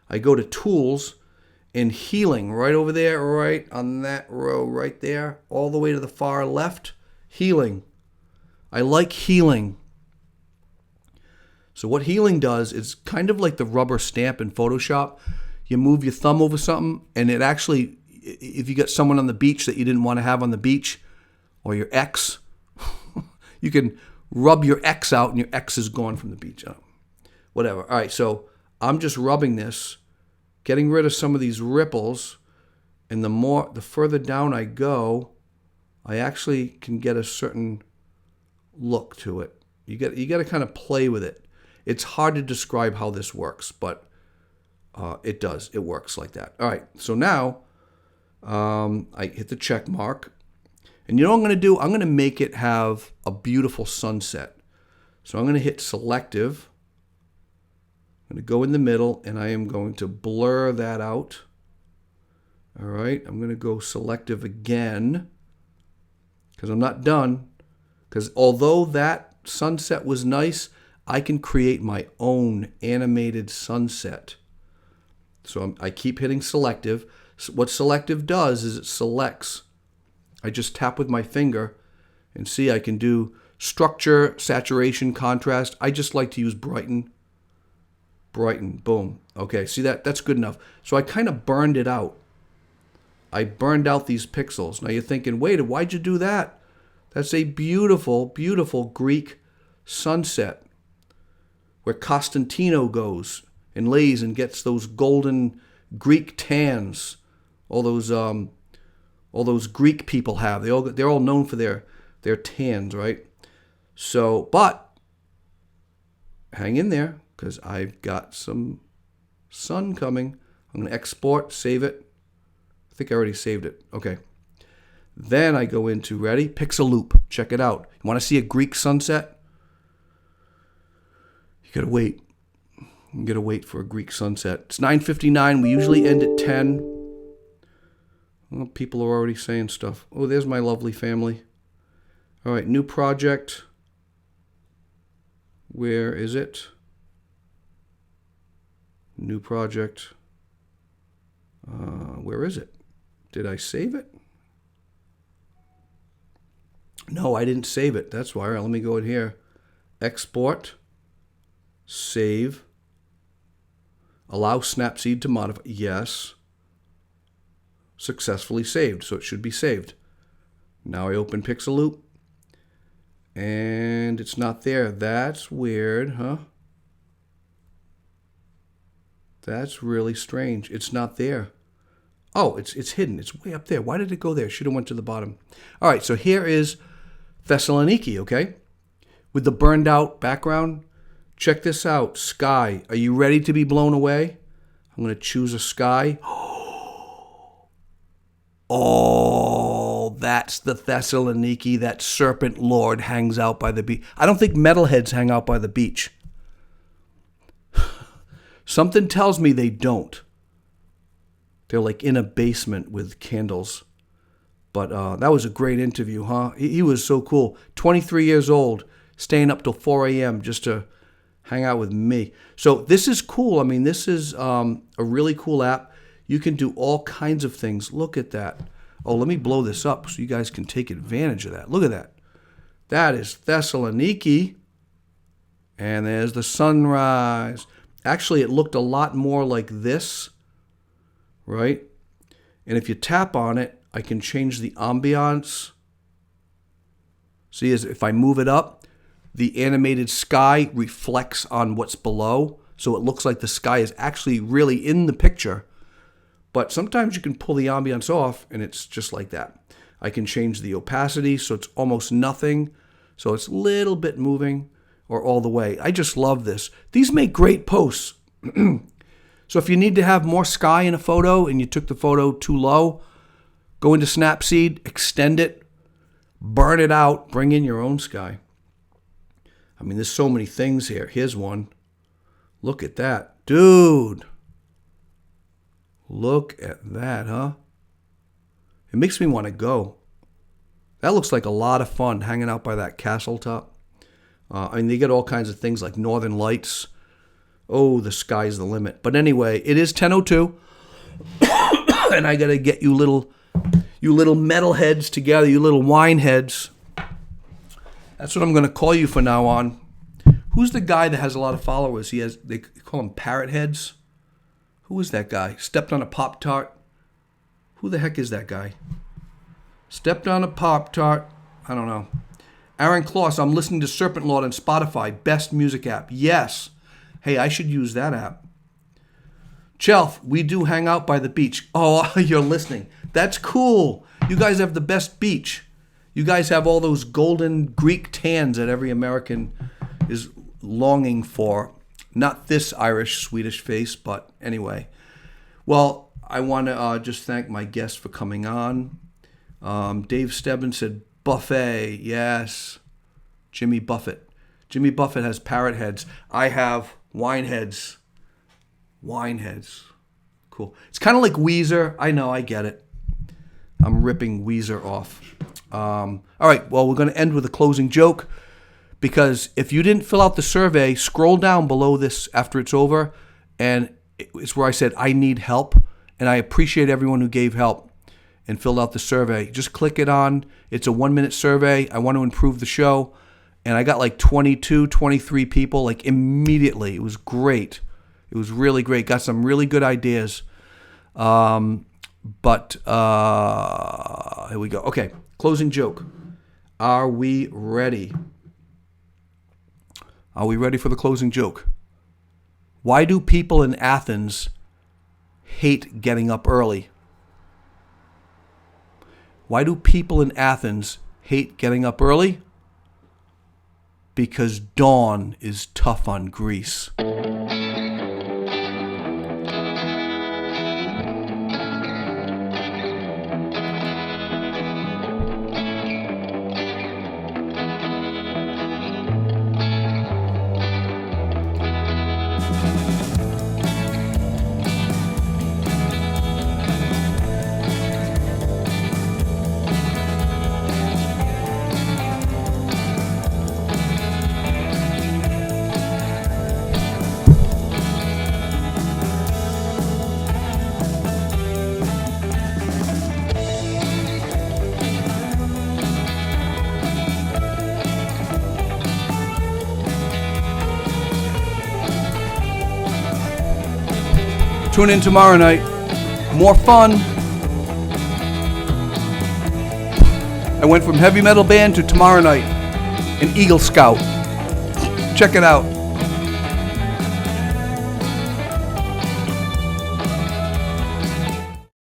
I go to Tools and Healing right over there, right on that row right there, all the way to the far left. Healing. I like Healing. So what Healing does is kind of like the rubber stamp in Photoshop. You move your thumb over something, and it actually, if you got someone on the beach that you didn't want to have on the beach, or your ex, you can rub your X out and your X is gone from the beach. Whatever. All right, so I'm just rubbing this, getting rid of some of these ripples, and the further down I go, I actually can get a certain look to it. You got to kind of play with it. It's hard to describe how this works, but it does. It works like that. All right, so now I hit the check mark. And you know what I'm going to do? I'm going to make it have a beautiful sunset. So I'm going to hit Selective. I'm going to go in the middle, and I am going to blur that out. All right, I'm going to go Selective again because I'm not done. Because although that sunset was nice, I can create my own animated sunset. So I keep hitting Selective. So what Selective does is it selects. I just tap with my finger and see I can do structure, saturation, contrast. I just like to use brighten. Brighten, boom. Okay, see that? That's good enough. So I kind of burned it out. I burned out these pixels. Now you're thinking, wait, why'd you do that? That's a beautiful, beautiful Greek sunset where Constantino goes and lays and gets those golden Greek tans. All those Greek people have. They're all known for their tans, right? So, but hang in there because I've got some sun coming. I'm going to export, save it. I think I already saved it. Okay. Then I go into, ready? Pixel Loop. Check it out. You want to see a Greek sunset? You got to wait. You got to wait for a Greek sunset. It's 9:59. We usually end at 10. Well, people are already saying stuff. Oh, there's my lovely family. All right, new project. Where is it? New project. Where is it? Did I save it? No, I didn't save it. That's why. All right, let me go in here. Export. Save. Allow Snapseed to modify. Yes. Successfully saved, so it should be saved. Now I open Pixel Loop, and it's not there. That's weird, huh? That's really strange. It's not there. Oh, it's hidden. It's way up there. Why did it go there? Should have went to the bottom. All right, so here is Thessaloniki, okay? With the burned out background. Check this out. Sky. Are you ready to be blown away? I'm going to choose a sky. Oh, that's the Thessaloniki that Serpent Lord hangs out by the beach. I don't think metalheads hang out by the beach. Something tells me they don't. They're like in a basement with candles. But that was a great interview, huh? He was so cool. 23 years old, staying up till 4 a.m. just to hang out with me. So this is cool. I mean, this is a really cool app. You can do all kinds of things. Look at that. Oh, let me blow this up so you guys can take advantage of that. Look at that. That is Thessaloniki. And there's the sunrise. Actually, it looked a lot more like this, right? And if you tap on it, I can change the ambiance. See, as if I move it up, the animated sky reflects on what's below. So it looks like the sky is actually really in the picture. But sometimes you can pull the ambiance off and it's just like that. I can change the opacity so it's almost nothing. So it's a little bit moving or all the way. I just love this. These make great posts. So if you need to have more sky in a photo and you took the photo too low, go into Snapseed, extend it, burn it out, bring in your own sky. I mean, there's so many things here. Here's one. Look at that. Dude. Look at that, huh? It makes me want to go. That looks like a lot of fun, hanging out by that castle top. I mean, they get all kinds of things like northern lights. Oh, the sky's the limit. But anyway, it is 10:02. And I got to get you little metal heads together, you little wine heads. That's what I'm going to call you from now on. Who's the guy that has a lot of followers? They call him parrot heads. Who is that guy? Stepped on a Pop-Tart. Who the heck is that guy? Stepped on a Pop-Tart. I don't know. Aaron Kloss, I'm listening to Serpent Lord on Spotify. Best music app. Yes. Hey, I should use that app. Chelf, we do hang out by the beach. Oh, you're listening. That's cool. You guys have the best beach. You guys have all those golden Greek tans that every American is longing for. Not this Irish, Swedish face, but anyway. Well, I want to just thank my guests for coming on. Dave Stebbins said, buffet, yes. Jimmy Buffett. Jimmy Buffett has parrot heads. I have wine heads. Wine heads. Cool. It's kind of like Weezer. I know, I get it. I'm ripping Weezer off. All right, well, we're going to end with a closing joke. Because if you didn't fill out the survey, scroll down below this after it's over. And it's where I said, I need help. And I appreciate everyone who gave help and filled out the survey. Just click it on. It's a 1-minute survey. I want to improve the show. And I got like 22, 23 people like immediately. It was great. It was really great. Got some really good ideas. But here we go. Okay, closing joke. Are we ready? Are we ready for the closing joke? Why do people in Athens hate getting up early? Why do people in Athens hate getting up early? Because dawn is tough on Greece. Tune in tomorrow night. More fun. I went from heavy metal band to tomorrow night. An Eagle Scout. Check it out.